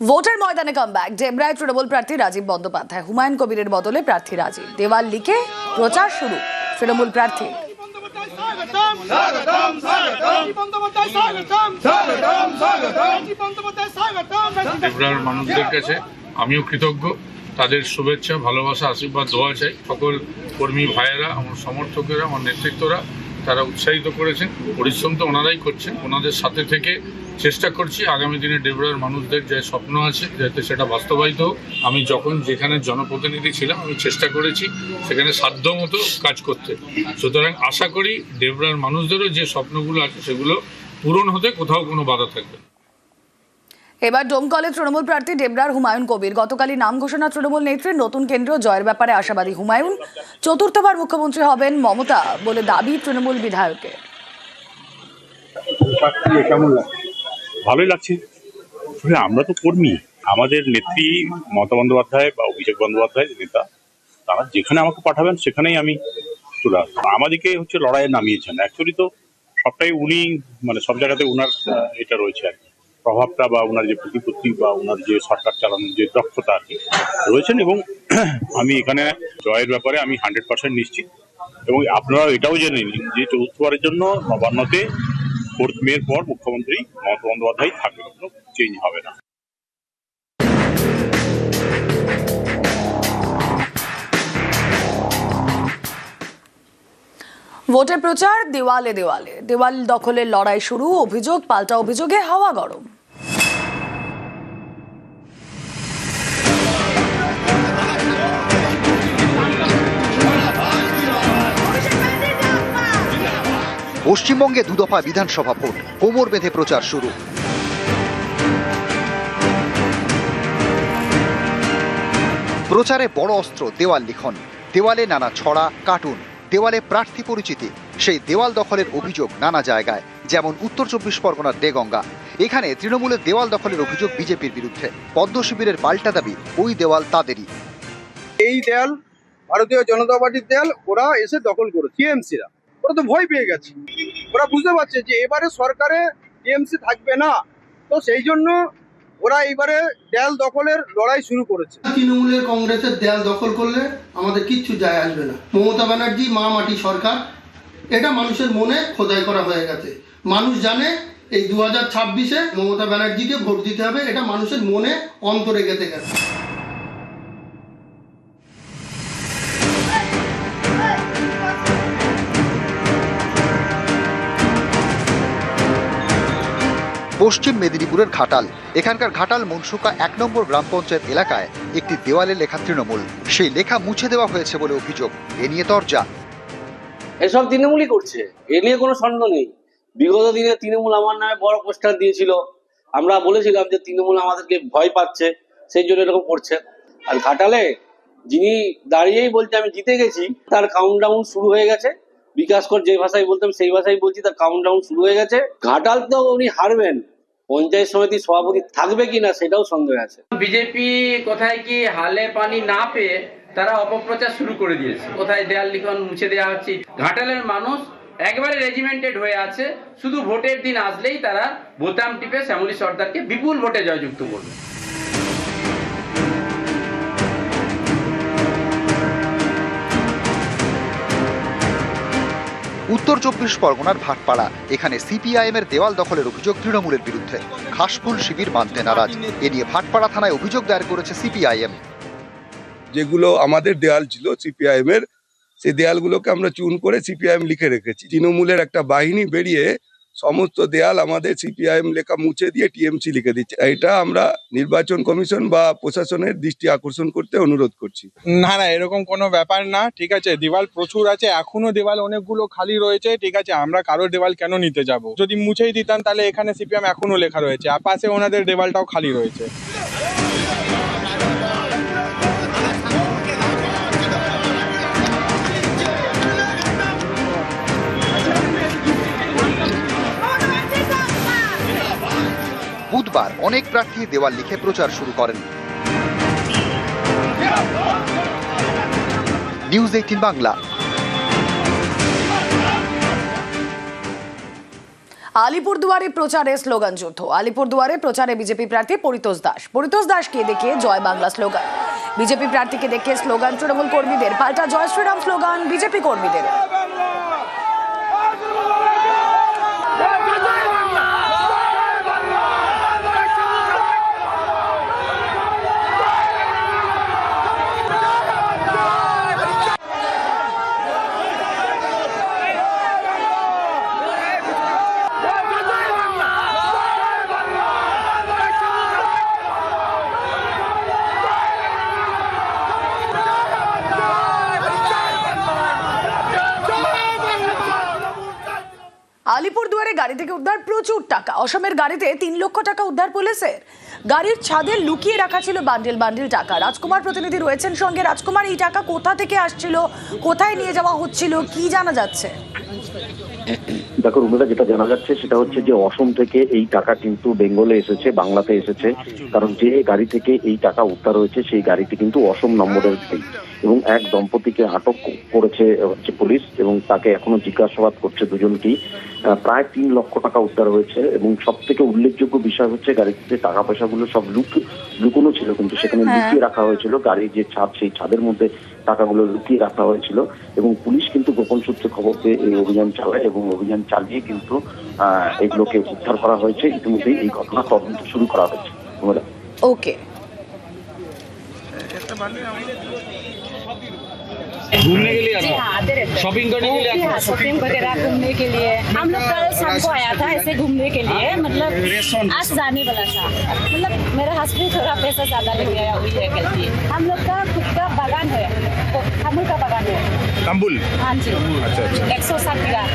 ভোটের ময়দানে কামব্যাক। ডেবরায় তৃণমূল প্রার্থী রাজীব বন্দ্যোপাধ্যায়, হুমায়ুন কবিরের বদলে প্রার্থী রাজীব। দেওয়াল লিখে প্রচার শুরু তৃণমূল প্রার্থী। ডেবরার মানুষদের কাছে আমিও কৃতজ্ঞ, তাদের শুভেচ্ছা, ভালোবাসা, আশীর্বাদ, দোয়া চাই। সকল কর্মী ভাইয়েরা, আমার সমর্থকেরা, আমার নেতৃত্বরা, তারা উৎসাহিত করেছেন। পরিশ্রম তো ওনারাই করছেন, ওনাদের সাথে থেকে চেষ্টা করছি আগামী দিনে ডেবরার মানুষদের যে স্বপ্ন আছে যাতে সেটা বাস্তবায়িত হোক। আমি যখন যেখানে জনপ্রতিনিধি ছিলাম আমি চেষ্টা করেছি সেখানে সাধ্যমতো কাজ করতে। সুতরাং আশা করি ডেবরার মানুষদেরও যে স্বপ্নগুলো আছে সেগুলো পূরণ হতে কোথাও কোনো বাধা থাকবে। এবার ডোমকলে তৃণমূল প্রার্থী ডেবরার হুমায়ুন কবির। গতকালই নাম ঘোষণা তৃণমূল নেত্রীর। নতুন কেন্দ্র জয়ের ব্যাপারে আশাবাদী হুমায়ুন। চতুর্থবার মুখ্যমন্ত্রী হবেন মমতা বলে দাবি তৃণমূল বিধায়কের। ভালোই লাগছে। আমরা তো কর্মী, আমাদের নেত্রী মমতা বন্দ্যোপাধ্যায় বা অভিষেক বন্দ্যোপাধ্যায় নেতা, তারা যেখানে আমাকে পাঠাবেন সেখানেই আমি চলে আসবো। আমাদেরকে লড়াইয়ে নামিয়েছেন। অ্যাকচুয়ালি তো সবটাই উনি, সব জায়গাতে উনার এটা রয়েছে আর কি, প্রভাবটা বা ওনার যে প্রতিপত্তি বা ওনার যে সরকার চালানোর যে দক্ষতা আর কি রয়েছেন। এবং আমি এখানে জয়ের ব্যাপারে আমি 100% নিশ্চিত। এবং আপনারা এটাও জেনে নিন যে চতুর্থবারের জন্য নবান্নতে 4 মের পর মুখ্যমন্ত্রী মমতা বন্দ্যোপাধ্যায় থাকবে, কোনো চেঞ্জ হবে না। ভোটের প্রচার দেওয়ালে দেওয়ালে। দেওয়াল দখলের লড়াই শুরু। অভিযোগ পাল্টা অভিযোগে হাওয়া গরম। পশ্চিমবঙ্গে দুদফা বিধানসভা ভোট, কোমর বেঁধে প্রচার শুরু। প্রচারে বড় অস্ত্র দেওয়াল লিখন। দেওয়ালে নানা ছড়া, কার্টুন, দেওয়ালে প্রার্থী পরিচিতি। সেই দেওয়াল দখলের অভিযোগ নানা জায়গায়, যেমন উত্তর 24 পরগনার দেগঙ্গা। এখানে তৃণমূলের দেওয়াল দখলের অভিযোগ বিজেপির বিরুদ্ধে। পদ্ম শিবিরের পাল্টা দাবি ওই দেওয়াল তাদেরই। এই দেয়াল ভারতীয় জনতা পার্টির দেয়াল, ওরা এসে দখল করেছে। টিএমসিরা ওরা তো ভয় পেয়ে গেছে, ওরা বুঝতে পারছে যে এবারে সরকারে টিএমসি থাকবে না, তো সেই জন্য ওরা এইবারে দেয়াল দখলের লড়াই শুরু করেছে। তৃণমূলের কংগ্রেসের দেয়াল দখল করলে আমাদের কিচ্ছু যায় আসবে না। মমতা ব্যানার্জি মা মাটি সরকার, এটা মানুষের মনে খোদাই করা হয়ে গেছে। মানুষ জানে এই 2026-এ মমতা ব্যানার্জিকে ভোট দিতে হবে, এটা মানুষের মনে অন্তরে গেঁথে গেছে। পশ্চিম মেদিনীপুরের ঘাটাল। এখানকার ঘাটাল মনসুকা 1 নম্বর গ্রাম পঞ্চায়েত এলাকায় একটি দেওয়ালে লেখা তৃণমূল। সেই লেখা মুছে দেওয়া হয়েছে বলে অভিযোগ। এ নিয়ে তরজা। এসব তৃণমূলই করছে, এ নিয়ে কোনো সন্দেহ নেই। বিগত দিনে তৃণমূল আমার নামে বড় পোস্টার দিয়েছিল, আমরা বলেছিলাম যে তৃণমূল আমাদেরকে ভয় পাচ্ছে, সেই জন্য এরকম করছে। আর ঘাটালে যিনি দাঁড়িয়েই বলছে আমি জিতে গেছি, তার কাউন্টডাউন শুরু হয়ে গেছে। বিকাশ কর যে ভাষায় বলতাম সেই ভাষায় বলছি, তার কাউন্টডাউন শুরু হয়ে গেছে। ঘাটাল তো উনি হারবেন, পঞ্চায়েত সমিতির সভাপতি থাকবে কিনা সেটাও সন্দেহ আছে। বিজেপি কোথায় কি হালে পানি না পেয়ে তারা অপপ্রচার শুরু করে দিয়েছে। কোথায় দেয়াল লিখন মুছে দেওয়া হচ্ছে। ঘাটালের মানুষ একবারে রেজিমেন্টেড হয়ে আছে, শুধু ভোটের দিন আসলেই তারা বোতাম টিপে শ্যামলী সর্দারকে বিপুল ভোটে জয়যুক্ত করবে। উত্তর 24 পরগনার ভাটপাড়া। এখানে সিপিআইএম এর দেওয়াল দখলের অভিযোগ তৃণমূলের বিরুদ্ধে। ঘাসফুল শিবির মানতে নারাজ। এ নিয়ে ভাটপাড়া থানায় অভিযোগ দায়ের করেছে সিপিআইএম। যেগুলো আমাদের দেয়াল ছিল সিপিআইএম এর, সেই দেয়ালগুলোকে আমরা চুন করে সিপিআইএম লিখে রেখেছি। তৃণমূলের একটা বাহিনী বেরিয়ে সমস্ত দেয়াল আমাদের সিপিআইএম লেখা মুছে দিয়ে টিএমসি লিখে দিচ্ছে। এটা আমরা নির্বাচন কমিশন বা প্রশাসনের দৃষ্টি আকর্ষণ করতে অনুরোধ করছি। না, এরকম কোনো ব্যাপার না। ঠিক আছে, দেওয়াল প্রচুর আছে, এখনো দেওয়াল অনেকগুলো খালি রয়েছে। ঠিক আছে, আমরা কারোর দেওয়াল কেন নিতে যাব? যদি মুছেই দিতাম তাহলে এখানে সিপিএম এখনো লেখা রয়েছে, আর পাশে ওনাদের দেওয়ালটাও খালি রয়েছে। বুধবার অনেক প্রার্থী দেওয়াল লিখে প্রচার শুরু করেন। নিউজ 18 বাংলা। আলিপুরদুয়ারে প্রচারে স্লোগান যুদ্ধ। আলিপুরদুয়ারে প্রচারে বিজেপি প্রার্থী পরিতোষ দাসকে দেখে জয় বাংলা স্লোগান। বিজেপি প্রার্থীকে দেখে স্লোগান তৃণমূল কর্মীদের, পাল্টা জয় শ্রীরাম স্লোগান বিজেপি কর্মীদের। আলিপুরদুয়ারে গাড়ি থেকে উদ্ধার প্রচুর টাকা। অসমের গাড়িতে 3 লক্ষ টাকা উদ্ধার পুলিশের। গাড়ির ছাদে লুকিয়ে রাখা ছিল বান্ডিল বান্ডিল টাকা। রাজকুমার প্রতিনিধি রয়েছেন সঙ্গে। রাজকুমার, এই টাকা কোথা থেকে আসছিল, কোথায় নিয়ে যাওয়া হচ্ছিল, কি জানা যাচ্ছে? দেখো রুমেলা, যেটা জানা যাচ্ছে সেটা হচ্ছে যে অসম থেকে এই টাকা কিন্তু বেঙ্গলে এসেছে, বাংলাতে এসেছে। কারণ যে গাড়ি থেকে এই টাকা উদ্ধার হয়েছে সেই গাড়িটি কিন্তু অসম নম্বরের গাড়ি এবং এক দম্পতিকে আটক করেছে হচ্ছে পুলিশ এবং তাকে এখনো জিজ্ঞাসাবাদ করছে দুজনকেই। প্রায় 3 লক্ষ টাকা উদ্ধার হয়েছে এবং সব থেকে উল্লেখযোগ্য বিষয় হচ্ছে গাড়িতে টাকা পয়সাগুলো সব লুকোনো ছিল, কিন্তু সেখানে লুকিয়ে রাখা হয়েছিল। গাড়ির যে ছাদ, সেই ছাদের মধ্যে টাকাগুলো লুকিয়ে রাখা হয়েছিল এবং পুলিশ কিন্তু গোপন সূত্রে খবর পেয়ে এই অভিযান চালায় এবং অভিযান চালিয়ে কিন্তু এগুলোকে উদ্ধার করা হয়েছে। ইতিমধ্যেই এই ঘটনা তদন্ত শুরু করা হয়েছে। ওকে, घूमने के लिए शॉपिंग करने के लिए हाँ, शॉपिंग वगैरह घूमने के लिए हम लोग कल शाम को आया था ऐसे घूमने के लिए, मतलब आज जाने वाला था। मतलब मेरा हस्बैंड थोड़ा पैसा ज्यादा लेके आया हुई है कल की। हम लोग का खुद का बागान है, अमूल का बागान है। तांबुल। हाँ जी, 160 बीघा।